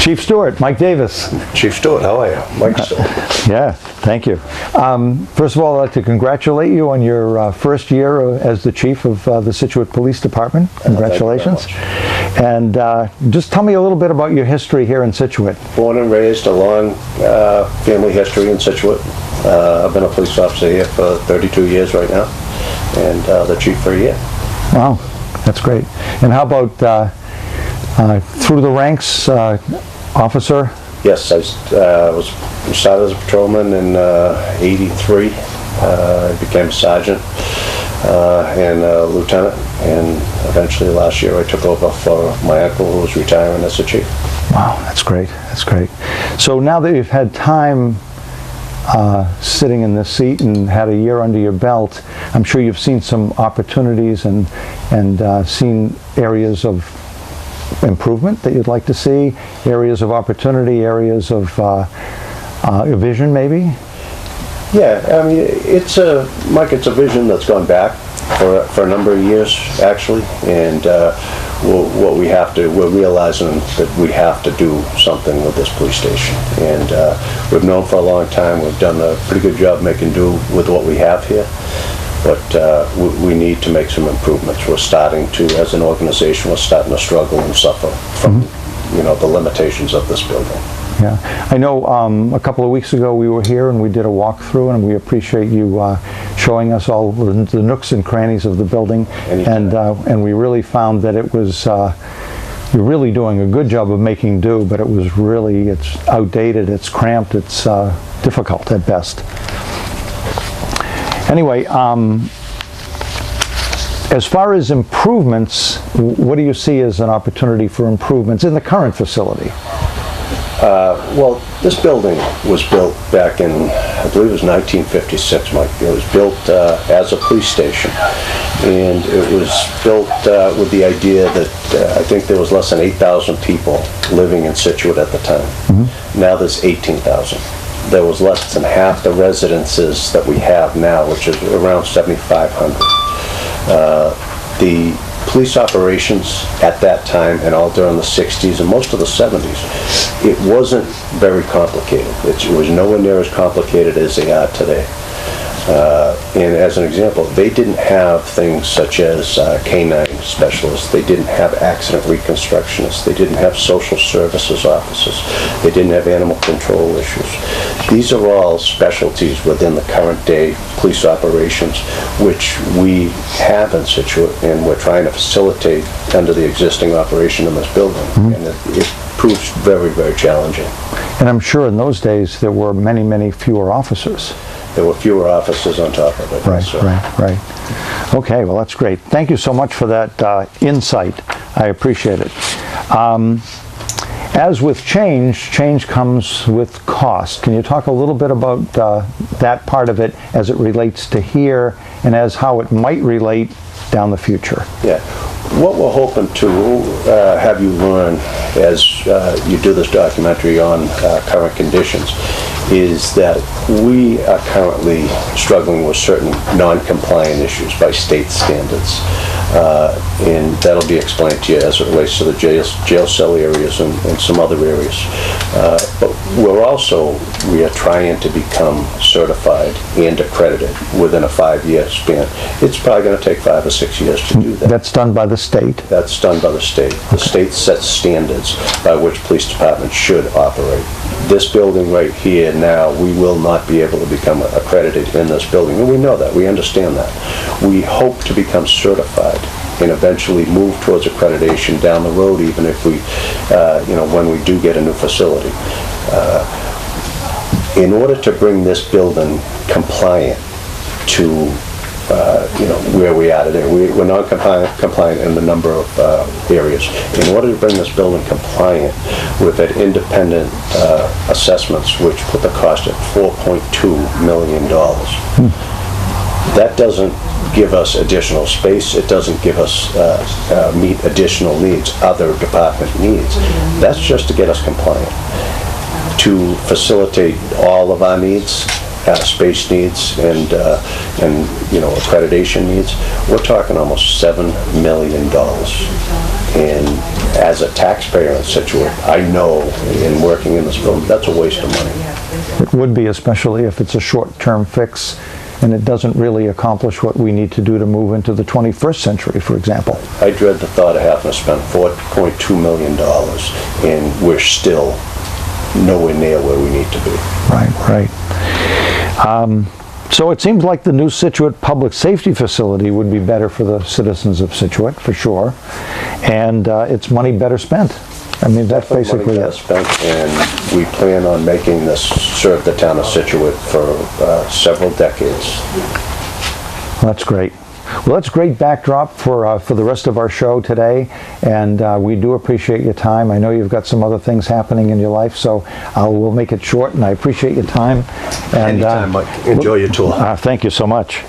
Chief Stewart, Mike Davis. Chief Stewart, how are you? Mike Stewart. Yeah, thank you. First of all, I'd like to congratulate you on your first year as the chief of the Scituate Police Department. Congratulations. And just tell me a little bit about your history here in Scituate. Born and raised, a long family history in Scituate. I've been a police officer here for 32 years right now, and the chief for a year. Wow, that's great. And how about through the ranks, officer? Yes, I started as a patrolman in '83. I became a sergeant and a lieutenant, and eventually last year I took over for my uncle who was retiring as the chief. Wow, that's great. That's great. So now that you've had time sitting in this seat and had a year under your belt, I'm sure you've seen some opportunities and seen areas of improvement that you'd like to see, areas of opportunity, areas of vision maybe? Yeah, I mean, Mike, it's a vision that's gone back for a number of years, actually, and we're realizing that we have to do something with this police station, and we've known for a long time, we've done a pretty good job making do with what we have here, but we need to make some improvements. We're starting to, as an organization, we're starting to struggle and suffer from, the limitations of this building. Yeah, I know a couple of weeks ago we were here and we did a walkthrough, and we appreciate you showing us all the nooks and crannies of the building. And we really found that it was you're really doing a good job of making do, but it's outdated, it's cramped, it's difficult at best. Anyway, as far as improvements, what do you see as an opportunity for improvements in the current facility? Well, this building was built back in, I believe it was 1956, Mike. It was built as a police station, and it was built with the idea that I think there was less than 8,000 people living in Scituate at the time. Mm-hmm. Now there's 18,000. There was less than half the residences that we have now, which is around 7,500. The police operations at that time and all during the 60s and most of the 70s, it wasn't very complicated. It was nowhere near as complicated as they are today. And as an example, they didn't have things such as canine specialists. They didn't have accident reconstructionists. They didn't have social services officers. They didn't have animal control issues. These are all specialties within the current day police operations, which we have in Scituate, and we're trying to facilitate under the existing operation in this building. Mm-hmm. And it proves very, very challenging. And I'm sure in those days there were many, many fewer officers. There were fewer officers on top of it. Right. Okay, well that's great. Thank you so much for that insight. I appreciate it. As with change comes with cost. Can you talk a little bit about that part of it as it relates to here and as how it might relate down the future? Yeah. What we're hoping to have you learn as you do this documentary on current conditions is that we are currently struggling with certain non-compliant issues by state standards. And that'll be explained to you as it relates to the jail cell areas and some other areas. But we are trying to become certified and accredited within a 5-year span. It's probably going to take 5 or 6 years to do that. That's done by the state? That's done by the state. The state sets standards by which police departments should operate. This building right here now, we will not be able to become accredited in this building, and we know that, we understand that. We hope to become certified and eventually move towards accreditation down the road, even if we, when we do get a new facility. In order to bring this building compliant to where we are today. We're non-compliant in the number of areas. In order to bring this building compliant, we've had independent assessments which put the cost at $4.2 million. That doesn't give us additional space. It doesn't give us meet additional needs, other department needs. That's just to get us compliant. To facilitate all of our needs, space needs and accreditation needs, we're talking almost $7 million. And as a taxpayer in Scituate, I know in working in this building, that's a waste of money. It would be, especially if it's a short-term fix and it doesn't really accomplish what we need to do to move into the 21st century, for example. I dread the thought of having to spend $4.2 million and we're still nowhere near where we need to be. Right. So it seems like the new Scituate Public Safety Facility would be better for the citizens of Scituate, for sure, and it's money better spent. I mean, that's basically money it. spent, and we plan on making this serve the town of Scituate for several decades. Well, that's great. Well, that's a great backdrop for the rest of our show today, and we do appreciate your time. I know you've got some other things happening in your life, so we'll make it short, and I appreciate your time. And, Anytime, Mike. Enjoy your tour. Thank you so much.